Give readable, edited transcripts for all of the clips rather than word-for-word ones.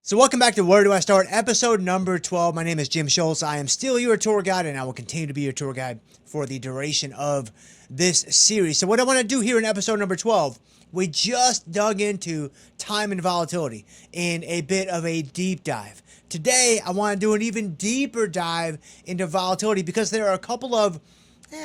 So welcome back to Where Do I Start, episode number 12. My name is Jim Schultz. I am still your tour guide, and I will continue to be your tour guide for the duration of this series. So what I want to do here in episode number 12, we just dug into time and volatility in a bit of a deep dive. Today, I want to do an even deeper dive into volatility because there are a couple of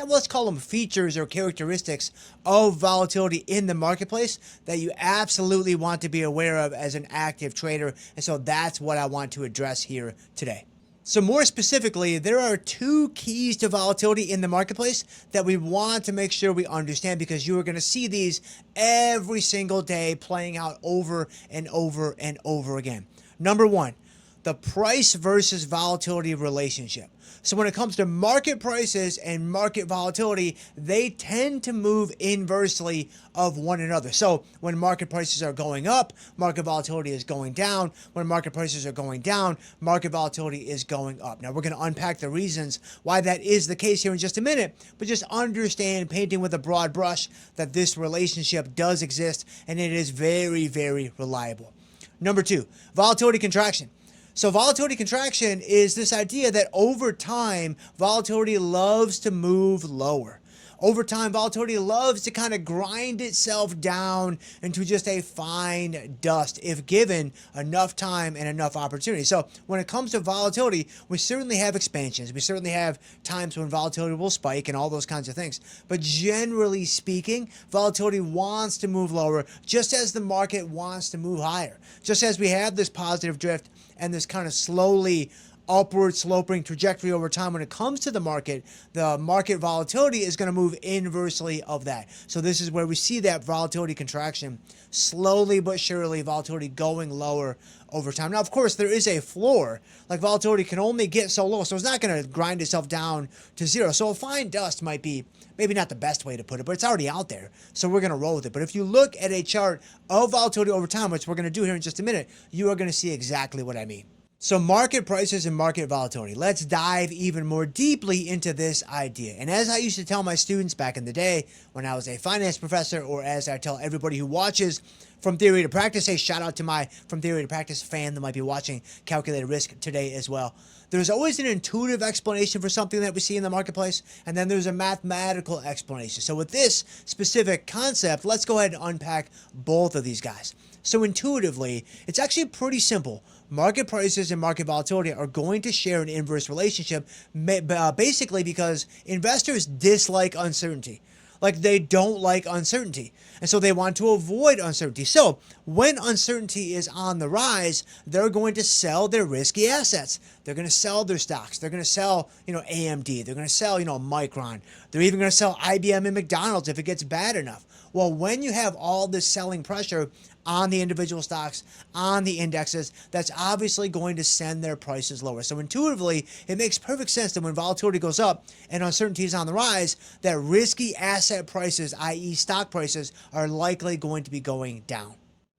let's call them features or characteristics of volatility in the marketplace that you absolutely want to be aware of as an active trader. And so that's what I want to address here today. So more specifically, there are two keys to volatility in the marketplace that we want to make sure we understand because you are going to see these every single day playing out over and over and over again. Number one, the price versus volatility relationship. So when it comes to market prices and market volatility, they tend to move inversely of one another. So when market prices are going up, market volatility is going down. When market prices are going down, market volatility is going up. Now we're going to unpack the reasons why that is the case here in just a minute, but just understand, painting with a broad brush, that this relationship does exist and it is very, very reliable. Number two, volatility contraction. So volatility contraction is this idea that over time, volatility loves to move lower. Over time, volatility loves to kind of grind itself down into just a fine dust if given enough time and enough opportunity. So when it comes to volatility, we certainly have expansions. We certainly have times when volatility will spike and all those kinds of things. But generally speaking, volatility wants to move lower just as the market wants to move higher. Just as we have this positive drift and this kind of slowly upward sloping trajectory over time when it comes to the market volatility is going to move inversely of that. So this is where we see that volatility contraction, slowly but surely volatility going lower over time. Now, of course, there is a floor. Like volatility can only get so low, so it's not going to grind itself down to zero. So a fine dust might be maybe not the best way to put it, but it's already out there. So we're going to roll with it. But if you look at a chart of volatility over time, which we're going to do here in just a minute, you are going to see exactly what I mean. So market prices and market volatility. Let's dive even more deeply into this idea. And as I used to tell my students back in the day when I was a finance professor, or as I tell everybody who watches From Theory to Practice, hey, shout out to my From Theory to Practice fan that might be watching Calculated Risk today as well. There's always an intuitive explanation for something that we see in the marketplace, and then there's a mathematical explanation. So with this specific concept, let's go ahead and unpack both of these guys. So intuitively, it's actually pretty simple. Market prices and market volatility are going to share an inverse relationship, basically because investors dislike uncertainty. Like they don't like uncertainty. And so they want to avoid uncertainty. So when uncertainty is on the rise, they're going to sell their risky assets. They're going to sell their stocks. They're going to sell, AMD. They're going to sell, Micron. They're even going to sell IBM and McDonald's if it gets bad enough. Well, when you have all this selling pressure on the individual stocks, on the indexes, that's obviously going to send their prices lower. So intuitively, it makes perfect sense that when volatility goes up and uncertainty is on the rise, that risky asset prices, i.e. stock prices, are likely going to be going down.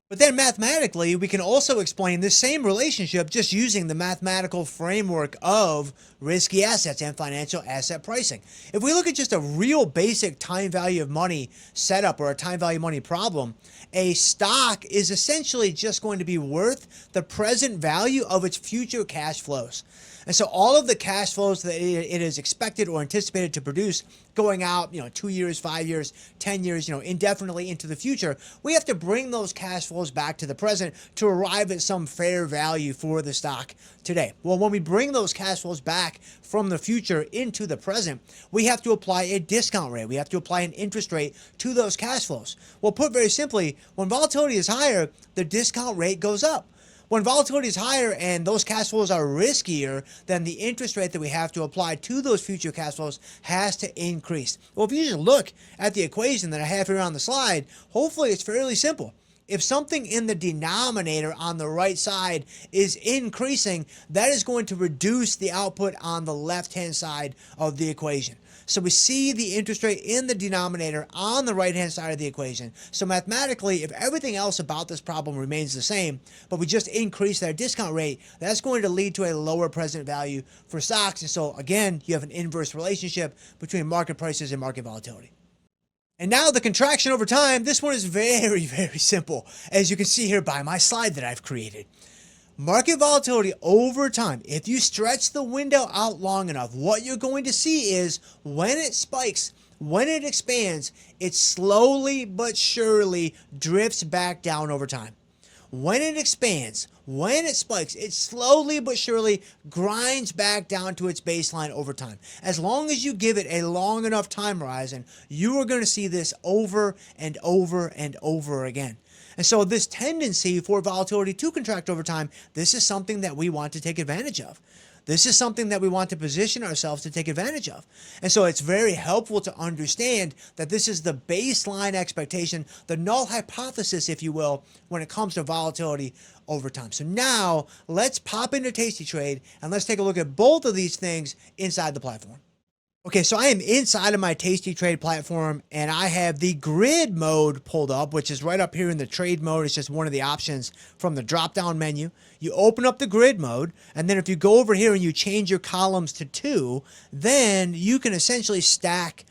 But then mathematically, we can also explain this same relationship just using the mathematical framework of risky assets and financial asset pricing. If we look at just a real basic time value of money setup or a time value money problem, a stock is essentially just going to be worth the present value of its future cash flows. And so all of the cash flows that it is expected or anticipated to produce going out, 2 years, 5 years, 10 years, indefinitely into the future, we have to bring those cash flows back to the present to arrive at some fair value for the stock today. Well, when we bring those cash flows back from the future into the present, we have to apply a discount rate. We have to apply an interest rate to those cash flows. Well, put very simply, when volatility is higher, the discount rate goes up. When volatility is higher and those cash flows are riskier, then the interest rate that we have to apply to those future cash flows has to increase. Well, if you just look at the equation that I have here on the slide, hopefully it's fairly simple. If something in the denominator on the right side is increasing, that is going to reduce the output on the left-hand side of the equation. So we see the interest rate in the denominator on the right-hand side of the equation. So mathematically, if everything else about this problem remains the same, but we just increase that discount rate, that's going to lead to a lower present value for stocks. And so again, you have an inverse relationship between market prices and market volatility. And now the contraction over time, this one is very, very simple, as you can see here by my slide that I've created. market volatility over time, if you stretch the window out long enough, what you're going to see is when it spikes, when it expands, it slowly but surely drifts back down over time. When it expands, when it spikes, it slowly but surely grinds back down to its baseline over time. As long as you give it a long enough time horizon, you are going to see this over and over and over again. And so this tendency for volatility to contract over time, this is something that we want to take advantage of. This is something that we want to position ourselves to take advantage of. And so it's very helpful to understand that this is the baseline expectation, the null hypothesis, if you will, when it comes to volatility over time. So now let's pop into tastytrade and let's take a look at both of these things inside the platform. Okay, so I am inside of my tastytrade platform and I have the grid mode pulled up, which is right up here in the trade mode. It's just one of the options from the drop down menu. You open up the grid mode, and then if you go over here and you change your columns to 2, then you can essentially stack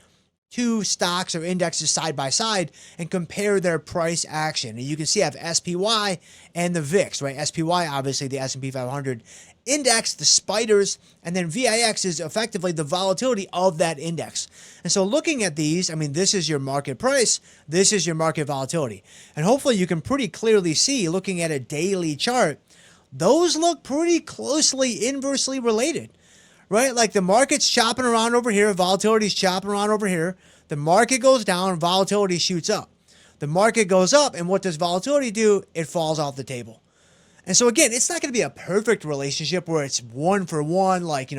2 stocks or indexes side by side and compare their price action. And you can see I have SPY and the VIX, right? SPY, obviously the S&P 500 index, the spiders, and then VIX is effectively the volatility of that index. And so looking at these, I mean, this is your market price, this is your market volatility. And hopefully you can pretty clearly see, looking at a daily chart, those look pretty closely inversely related, right? Like the market's chopping around over here, volatility's chopping around over here. The market goes down, volatility shoots up. The market goes up, and what does volatility do? It falls off the table. And so again, it's not going to be a perfect relationship where it's 1 for 1, like,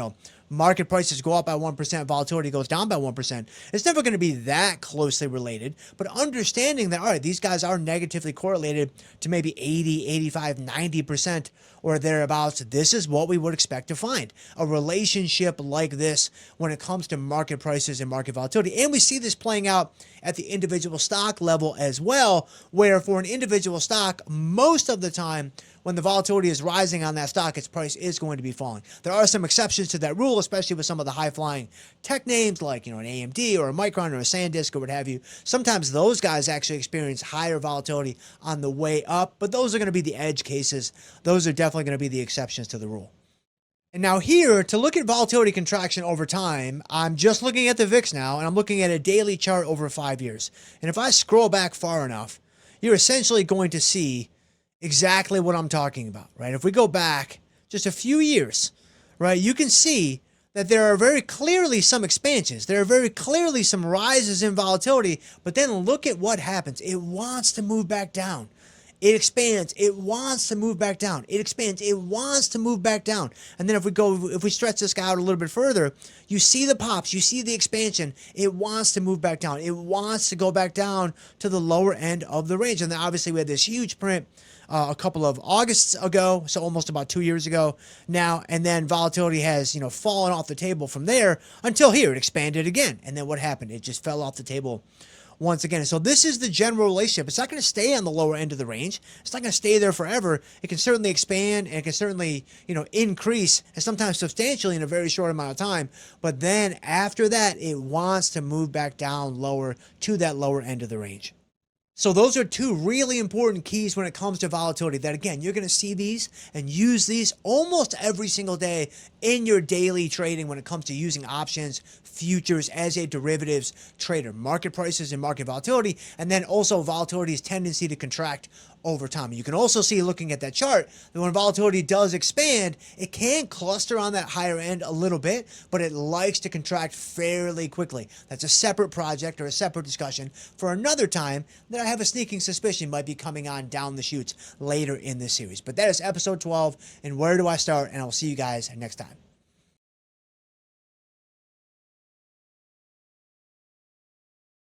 market prices go up by 1%, volatility goes down by 1%. It's never going to be that closely related, but understanding that, all right, these guys are negatively correlated to maybe 80, 85, 90% or thereabouts, this is what we would expect to find. A relationship like this when it comes to market prices and market volatility. And we see this playing out at the individual stock level as well, where for an individual stock, most of the time, when the volatility is rising on that stock, its price is going to be falling. There are some exceptions to that rule, especially with some of the high-flying tech names like, an AMD or a Micron or a SanDisk or what have you. Sometimes those guys actually experience higher volatility on the way up, but those are going to be the edge cases. Those are definitely going to be the exceptions to the rule. And now here, to look at volatility contraction over time, I'm just looking at the VIX now, and I'm looking at a daily chart over 5 years. And if I scroll back far enough, you're essentially going to see exactly what I'm talking about, right? If we go back just a few years, right, you can see that there are very clearly some expansions. There are very clearly some rises in volatility, but then look at what happens. It wants to move back down. It expands. It wants to move back down. It expands. It wants to move back down. And then if we stretch this guy out a little bit further, you see the pops. You see the expansion. It wants to move back down. It wants to go back down to the lower end of the range. And then obviously we had this huge print a couple of Augusts ago, so almost about 2 years ago now, and then volatility has, fallen off the table from there until here. It expanded again, and then what happened? It just fell off the table once again. So this is the general relationship. It's not going to stay on the lower end of the range. It's not going to stay there forever. It can certainly expand, and it can certainly, increase, and sometimes substantially in a very short amount of time. But then after that, it wants to move back down lower to that lower end of the range. So those are 2 really important keys when it comes to volatility that, again, you're going to see these and use these almost every single day in your daily trading when it comes to using options, futures as a derivatives trader. Market prices and market volatility, and then also volatility's tendency to contract over time. You can also see, looking at that chart, that when volatility does expand, it can cluster on that higher end a little bit, but it likes to contract fairly quickly. That's a separate project or a separate discussion for another time that I have a sneaking suspicion might be coming on down the chutes later in this series. But that is episode 12, and where do I start? And I'll see you guys next time.